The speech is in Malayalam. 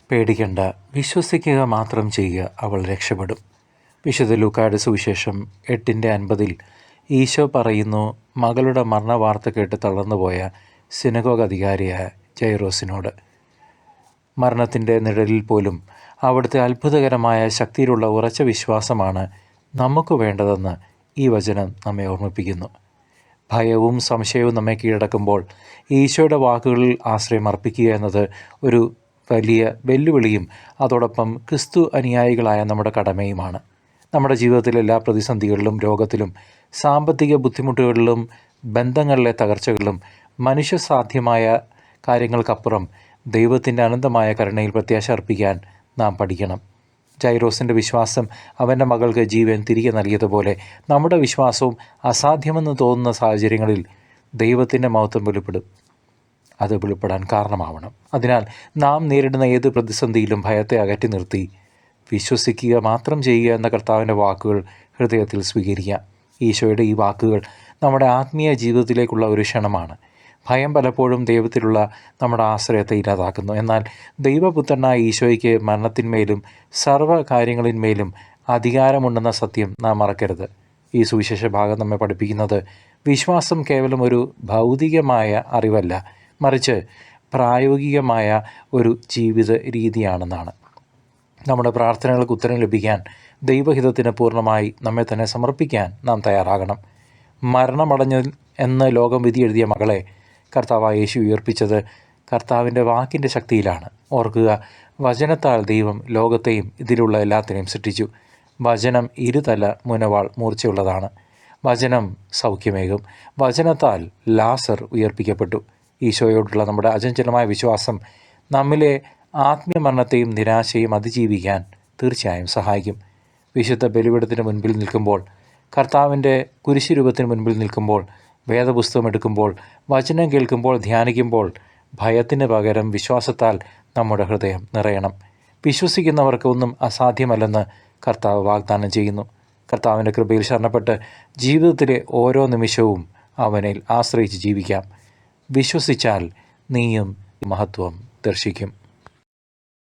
പേടിക്കണ്ട, വിശ്വസിക്കുക മാത്രം ചെയ്യുക, അവൾ രക്ഷപ്പെടും. വിശുദ്ധ ലൂക്കായുടെ സുവിശേഷം 8:50 ഈശോ പറയുന്നു, മകളുടെ മരണവാർത്ത കേട്ട് തളർന്നുപോയ സിനഗോഗ് അധികാരിയായ ജൈറോസിനോട്. മരണത്തിൻ്റെ നിഴലിൽ പോലും അവിടുത്തെ അത്ഭുതകരമായ ശക്തിയിലുള്ള ഉറച്ച വിശ്വാസമാണ് നമുക്ക് വേണ്ടതെന്ന് ഈ വചനം നമ്മെ ഓർമ്മിപ്പിക്കുന്നു. ഭയവും സംശയവും നമ്മെ കീഴടക്കുമ്പോൾ ഈശോയുടെ വാക്കുകളിൽ ആശ്രയം അർപ്പിക്കുക എന്നത് ഒരു വലിയ വെല്ലുവിളിയും അതോടൊപ്പം ക്രിസ്തു അനുയായികളായ നമ്മുടെ കടമയുമാണ്. നമ്മുടെ ജീവിതത്തിലെ എല്ലാ പ്രതിസന്ധികളിലും, രോഗത്തിലും, സാമ്പത്തിക ബുദ്ധിമുട്ടുകളിലും, ബന്ധങ്ങളിലെ തകർച്ചകളിലും മനുഷ്യസാധ്യമായ കാര്യങ്ങൾക്കപ്പുറം ദൈവത്തിൻ്റെ അനന്തമായ കരുണയിൽ പ്രത്യാശ അർപ്പിക്കാൻ നാം പഠിക്കണം. ജൈറോസിൻ്റെ വിശ്വാസം അവൻ്റെ മകൾക്ക് ജീവൻ തിരികെ നൽകിയതുപോലെ നമ്മുടെ വിശ്വാസവും അസാധ്യമെന്ന് തോന്നുന്ന സാഹചര്യങ്ങളിൽ ദൈവത്തിൻ്റെ മഹത്വം വെളിപ്പെടും. അത് വെളിപ്പെടാൻ കാരണമാവണം. അതിനാൽ നാം നേരിടുന്ന ഏത് പ്രതിസന്ധിയിലും ഭയത്തെ അകറ്റി നിർത്തി വിശ്വസിക്കുക മാത്രം ചെയ്യുക എന്ന കർത്താവിൻ്റെ വാക്കുകൾ ഹൃദയത്തിൽ സ്വീകരിക്കുക. ഈശോയുടെ ഈ വാക്കുകൾ നമ്മുടെ ആത്മീയ ജീവിതത്തിലേക്കുള്ള ഒരു ക്ഷണമാണ്. ഭയം പലപ്പോഴും ദൈവത്തിലുള്ള നമ്മുടെ ആശ്രയത്തെ ഇല്ലാതാക്കുന്നു. എന്നാൽ ദൈവപുത്രനായ ഈശോയ്ക്ക് മരണത്തിന്മേലും സർവ്വ കാര്യങ്ങളിന്മേലും അധികാരമുണ്ടെന്ന സത്യം നാം മറക്കരുത്. ഈ സുവിശേഷ ഭാഗം നമ്മെ പഠിപ്പിക്കുന്നത് വിശ്വാസം കേവലം ഒരു ഭൗതികമായ അറിവല്ല, മറിച്ച് പ്രായോഗികമായ ഒരു ജീവിത രീതിയാണെന്നാണ്. നമ്മുടെ പ്രാർത്ഥനകൾക്ക് ഉത്തരം ലഭിക്കാൻ ദൈവഹിതത്തിന് പൂർണ്ണമായി നമ്മെ തന്നെ സമർപ്പിക്കാൻ നാം തയ്യാറാകണം. മരണമടഞ്ഞ എന്ന് ലോകം വിധി എഴുതിയ മകളെ കർത്താവായ യേശു ഉയർപ്പിച്ചത് കർത്താവിൻ്റെ വാക്കിൻ്റെ ശക്തിയിലാണ്. ഓർക്കുക, വചനത്താൽ ദൈവം ലോകത്തെയും ഇതിലുള്ള എല്ലാത്തിനെയും സൃഷ്ടിച്ചു. വചനം ഇരുതല മുനവാൾ മൂർച്ചയുള്ളതാണ്. വചനം സൗഖ്യമേകും. വചനത്താൽ ലാസർ ഉയർപ്പിക്കപ്പെട്ടു. ഈശോയോടുള്ള നമ്മുടെ അചഞ്ചലമായ വിശ്വാസം നമ്മിലെ ആത്മീയ മരണത്തെയും നിരാശയും അതിജീവിക്കാൻ തീർച്ചയായും സഹായിക്കും. വിശുദ്ധ ബലിപീഠത്തിന് മുൻപിൽ നിൽക്കുമ്പോൾ, കർത്താവിൻ്റെ കുരിശുരൂപത്തിന് മുൻപിൽ നിൽക്കുമ്പോൾ, വേദപുസ്തകം എടുക്കുമ്പോൾ, വചനം കേൾക്കുമ്പോൾ, ധ്യാനിക്കുമ്പോൾ ഭയത്തിന് പകരം വിശ്വാസത്താൽ നമ്മുടെ ഹൃദയം നിറയണം. വിശ്വസിക്കുന്നവർക്ക് ഒന്നും അസാധ്യമല്ലെന്ന് കർത്താവ് വാഗ്ദാനം ചെയ്യുന്നു. കർത്താവിൻ്റെ കൃപയിൽ ശരണപ്പെട്ട് ജീവിതത്തിലെ ഓരോ നിമിഷവും അവനിൽ ആശ്രയിച്ച് ജീവിക്കാം. വിശ്വസിച്ചാൽ നീയും മഹത്വം ദർശിക്കും.